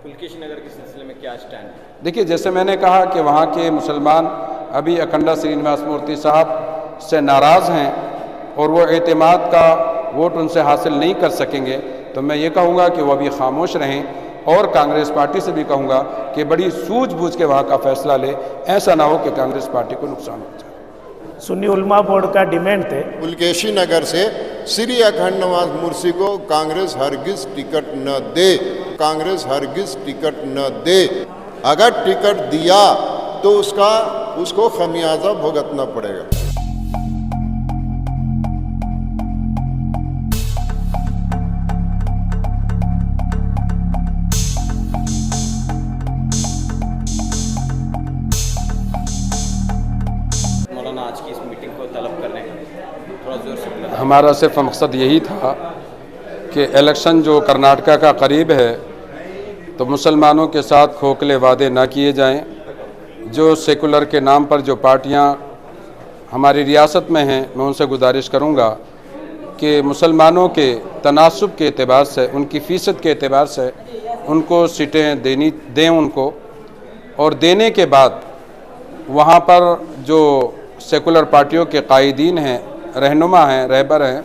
पुलकेशी नगर के सिलसिले में क्या स्टैंड है? देखिए, जैसे मैंने कहा कि वहाँ के मुसलमान अभी अखंडा श्रीनिवास मूर्ति साहब से नाराज़ हैं और वो एतमाद का वोट उनसे हासिल नहीं कर सकेंगे, तो मैं ये कहूँगा कि वो अभी खामोश रहें और कांग्रेस पार्टी से भी कहूँगा कि बड़ी सूझबूझ के वहाँ का फैसला ले, ऐसा ना हो कि कांग्रेस पार्टी को नुकसान हो जाए। सुन्नी उलमा बोर्ड का डिमांड थे पुलकेशी नगर से श्री अखंड निवास मूर्ति को कांग्रेस हरगिज टिकट न दे, कांग्रेस हरगिज टिकट न दे। अगर टिकट दिया तो उसको खमियाजा भुगतना पड़ेगा। मौलाना, आज की इस मीटिंग को तलब करने का थोड़ा जोर से बोला। हमारा सिर्फ मकसद यही था कि इलेक्शन जो कर्नाटका का करीब है तो मुसलमानों के साथ खोखले वादे ना किए जाएं। जो सेकुलर के नाम पर जो पार्टियां हमारी रियासत में हैं, मैं उनसे गुजारिश करूंगा कि मुसलमानों के तनासुब के एतबार से, उनकी फ़ीसद के एतबार से उनको सीटें दें उनको, और देने के बाद वहाँ पर जो सेकुलर पार्टियों के कायदीन हैं, रहनुमा हैं, रहबर हैं,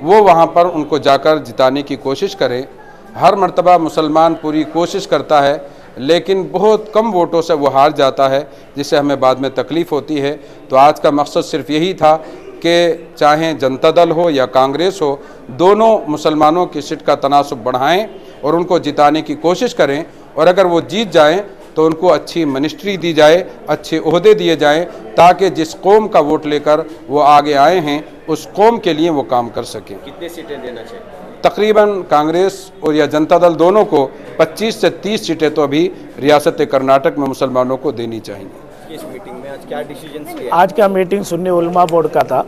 वो वहाँ पर उनको जाकर जिताने की कोशिश करें। हर मर्तबा मुसलमान पूरी कोशिश करता है लेकिन बहुत कम वोटों से वो हार जाता है, जिससे हमें बाद में तकलीफ़ होती है। तो आज का मकसद सिर्फ यही था कि चाहे जनता दल हो या कांग्रेस हो, दोनों मुसलमानों की सीट का तनासुब बढ़ाएं और उनको जिताने की कोशिश करें, और अगर वो जीत जाएं तो उनको अच्छी मिनिस्ट्री दी जाए, अच्छे ओहदे दिए जाएं, ताकि जिस कौम का वोट लेकर वो आगे आए हैं उस कौम के लिए वो काम कर सकें। कितने सीटें देना चाहिए? तकरीबन कांग्रेस और या जनता दल दोनों को 25 से 30 सीटें तो अभी रियासत कर्नाटक में मुसलमानों को देनी चाहिए। इस मीटिंग में आज क्या डिसीजन लिया? आज का मीटिंग सुन्नी उलमा बोर्ड का था।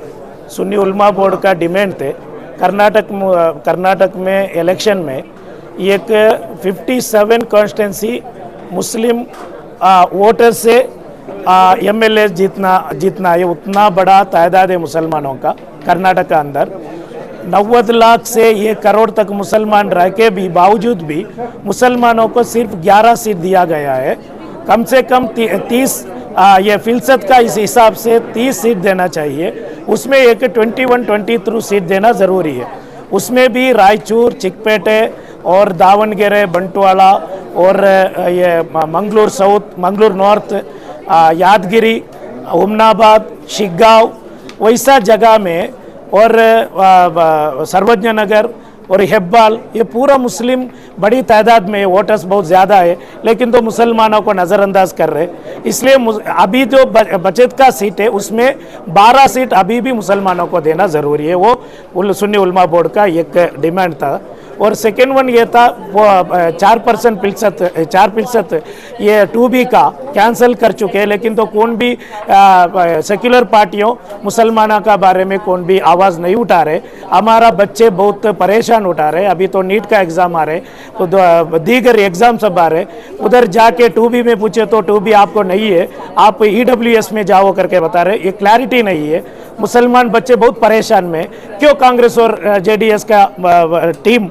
सुन्नी उलमा बोर्ड का डिमांड थे कर्नाटक में इलेक्शन में एक 57 कॉन्स्टिट्यूंसी मुस्लिम वोटर से एमएलए जीतना है। उतना बड़ा तादाद है मुसलमानों का कर्नाटक का अंदर। 90 लाख से 1 करोड़ तक मुसलमान रह के भी बावजूद भी मुसलमानों को सिर्फ 11 सीट दिया गया है। कम से कम 30 ये फ़ीसद का इस हिसाब से 30 सीट देना चाहिए। उसमें एक 21-23 सीट देना ज़रूरी है। उसमें भी रायचूर, चिकपेटे और दावणगेरे, बंटवाड़ा और ये मंगलूर साउथ, मंगलूर नॉर्थ, यादगिरी, उमनाबाद, शिग्गांव, वैसा जगह में, और सर्वज्ञ नगर और हेब्बाल, ये पूरा मुस्लिम बड़ी तादाद में वोटर्स बहुत ज़्यादा है, लेकिन तो मुसलमानों को नज़रअंदाज कर रहे। इसलिए अभी जो बचत का सीट है उसमें 12 सीट अभी भी मुसलमानों को देना ज़रूरी है। वो सुन्नी उलमा बोर्ड का एक डिमांड था। और सेकेंड वन ये था, वो 4% ये 2B का कैंसिल कर चुके हैं, लेकिन तो कौन भी सेक्युलर पार्टियों मुसलमानों का बारे में कौन भी आवाज़ नहीं उठा रहे। हमारा बच्चे बहुत परेशान उठा रहे। अभी तो नीट का एग्ज़ाम आ रहे, तो दीगर एग्ज़ाम सब आ रहे। उधर जाके 2B में पूछे तो 2B आपको नहीं है, आप EWS में जाओ करके बता रहे। ये क्लैरिटी नहीं है। मुसलमान बच्चे बहुत परेशान में। क्यों कांग्रेस और JDS का टीम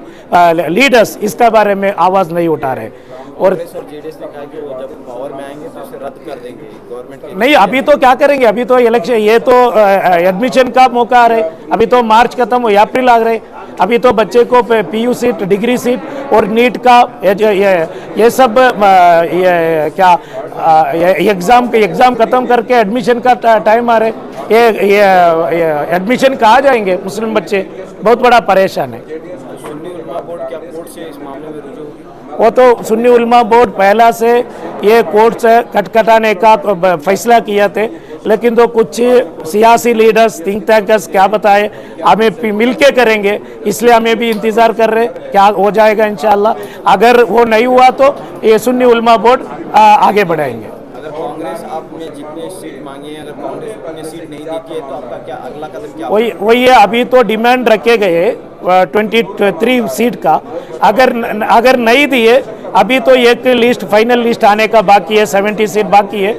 लीडर्स इसका बारे में आवाज़ नहीं उठा रहे? और JDS ने कहा कि वो जब पावर में आएंगे तो इसे रद्द कर देंगे गवर्नमेंट। नहीं, अभी तो क्या करेंगे? अभी तो इलेक्शन, ये तो एडमिशन का मौका आ रहे। अभी तो मार्च खत्म हो, अप्रैल आ रहे। अभी तो बच्चे को PU सीट, डिग्री सीट और नीट का ये सब क्या एग्ज़ाम ख़त्म करके एडमिशन का टाइम आ रहे। ये एडमिशन कहाँ जाएंगे मुस्लिम बच्चे? बहुत बड़ा परेशान है। सुन्नी उलमा बोर्ड क्या कोर्ट से इस मामले में रुजू होगी? वो तो सुन्नी उलमा बोर्ड पहला से ये कोर्ट से कटकटाने का फैसला किया थे, लेकिन तो कुछ सियासी लीडर्स, थिंक टैंकर्स क्या बताए, हमें मिल के करेंगे, इसलिए हमें भी इंतज़ार कर रहे क्या हो जाएगा इंशाल्लाह। अगर वो नहीं हुआ तो ये सुन्नी उलमा बोर्ड आगे बढ़ाएंगे। अगर कांग्रेस आपने जितने सीट मांगी है, अगर कांग्रेस उतनी सीट नहीं देती है तो आपका क्या अगला कदम क्या? वही है। अभी तो डिमांड रखे गए 23 सीट का। अगर नहीं दिए, अभी तो एक लिस्ट, फाइनल लिस्ट आने का बाकी है, 70 सीट बाकी है।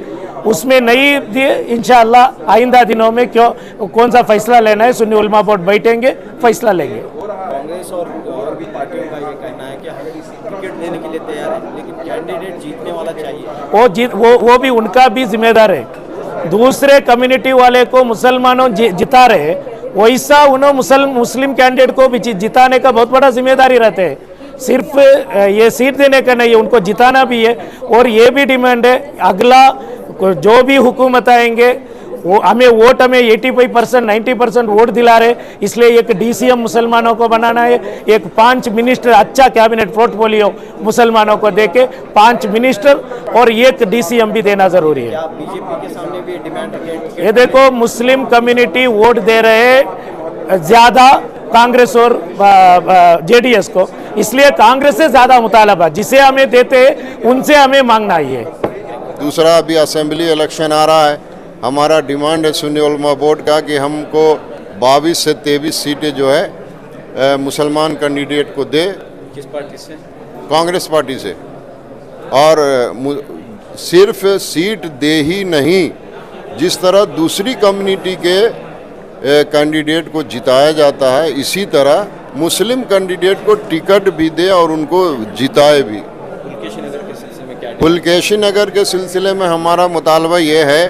उसमें नहीं दिए, इंशाअल्लाह आइंदा दिनों में कौन सा फैसला लेना है, सुन्नी उलमा बोर्ड बैठेंगे, फैसला लेंगे। कांग्रेस और भी पार्टियों का ये कहना है कि हम टिकट देने के लिए तैयार है, लेकिन कैंडिडेट जीतने वाला चाहिए। वो भी उनका भी जिम्मेदार है। दूसरे कम्युनिटी वाले को मुसलमानों जिता रहे, वैसा उन्होंने मुस्लिम कैंडिडेट को भी जिताने का बहुत बड़ा जिम्मेदारी रहता है। सिर्फ ये सीट देने का नहीं है, उनको जिताना भी है। और ये भी डिमांड है, अगला जो भी हुकूमत आएंगे वो हमें 85% 90% वोट दिला रहे, इसलिए एक DCM मुसलमानों को बनाना है, एक 5 मिनिस्टर अच्छा कैबिनेट पोर्टफोलियो मुसलमानों को देके 5 मिनिस्टर और एक DCM भी देना जरूरी है। क्या बीजेपी के सामने भी डिमांड है? ये देखो, मुस्लिम कम्युनिटी वोट दे रहे हैं ज्यादा कांग्रेस और JDS को, इसलिए कांग्रेस से ज्यादा मुतालबा जिसे हमें देते हैं उनसे हमें मांगना ही है। दूसरा, अभी असेंबली इलेक्शन आ रहा है, हमारा डिमांड है सुन्नी उलमा बोर्ड का कि हमको 22 से 23 सीटें जो है मुसलमान कैंडिडेट को दे। किस पार्टी से? कांग्रेस पार्टी से। और सिर्फ सीट दे ही नहीं, जिस तरह दूसरी कम्युनिटी के कैंडिडेट को जिताया जाता है, इसी तरह मुस्लिम कैंडिडेट को टिकट भी दे और उनको जिताए भी। पुलकेशी नगर के सिलसिले में हमारा मुतालबा ये है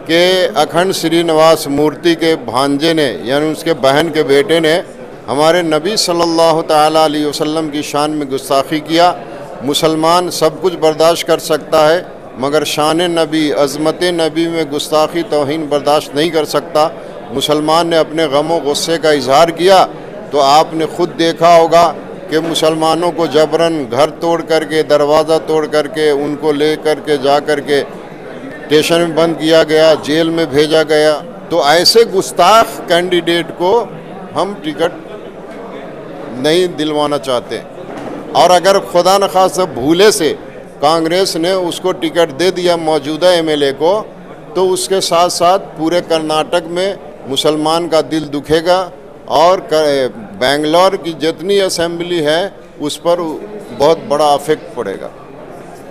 कि अखंड श्रीनिवास मूर्ति के भांजे ने, यानी उसके बहन के बेटे ने, हमारे नबी सल्लल्लाहु ताला अलैहि वसल्लम की शान में गुस्ताखी किया। मुसलमान सब कुछ बर्दाश्त कर सकता है, मगर शान नबी, अज़मत नबी में गुस्ताखी, तौहीन बर्दाश्त नहीं कर सकता। मुसलमान ने अपने गम गुस्से का इजहार किया तो आपने खुद देखा होगा कि मुसलमानों को जबरन घर तोड़ करके, दरवाज़ा तोड़ करके, उनको ले करके जा करके स्टेशन में बंद किया गया, जेल में भेजा गया। तो ऐसे गुस्ताख कैंडिडेट को हम टिकट नहीं दिलवाना चाहते। और अगर खुदा न खास्ता भूले से कांग्रेस ने उसको टिकट दे दिया मौजूदा MLA को, तो उसके साथ साथ पूरे कर्नाटक में मुसलमान का दिल दुखेगा और बेंगलोर की जितनी असेंबली है उस पर बहुत बड़ा इफेक्ट पड़ेगा।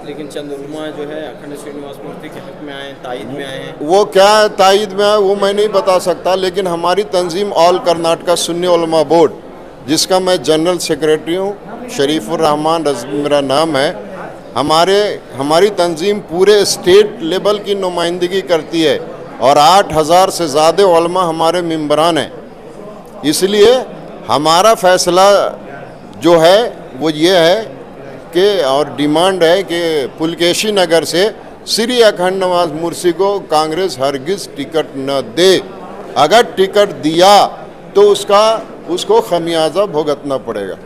लेकिन चंद उलमा जो है अखंड श्रीनिवास मूर्ति के हक में आए, तायद में आए हैं। वो क्या तायद में आए वो मैं नहीं बता सकता, लेकिन हमारी तंजीम ऑल कर्नाटका सुन्नी उलमा बोर्ड, जिसका मैं जनरल सेक्रेटरी हूँ, शरीफुर रहमान रज़वी मेरा नाम है, हमारी तंजीम पूरे स्टेट लेवल की नुमाइंदगी करती है और 8000 से ज़्यादा उलमा हमारे मेंबरान हैं। इसलिए हमारा फ़ैसला जो है वो ये है कि, और डिमांड है कि पुलकेशी नगर से श्री अखंड नवाज मुर्सी को कांग्रेस हरगिज़ टिकट न दे। अगर टिकट दिया तो उसको खमियाजा भुगतना पड़ेगा।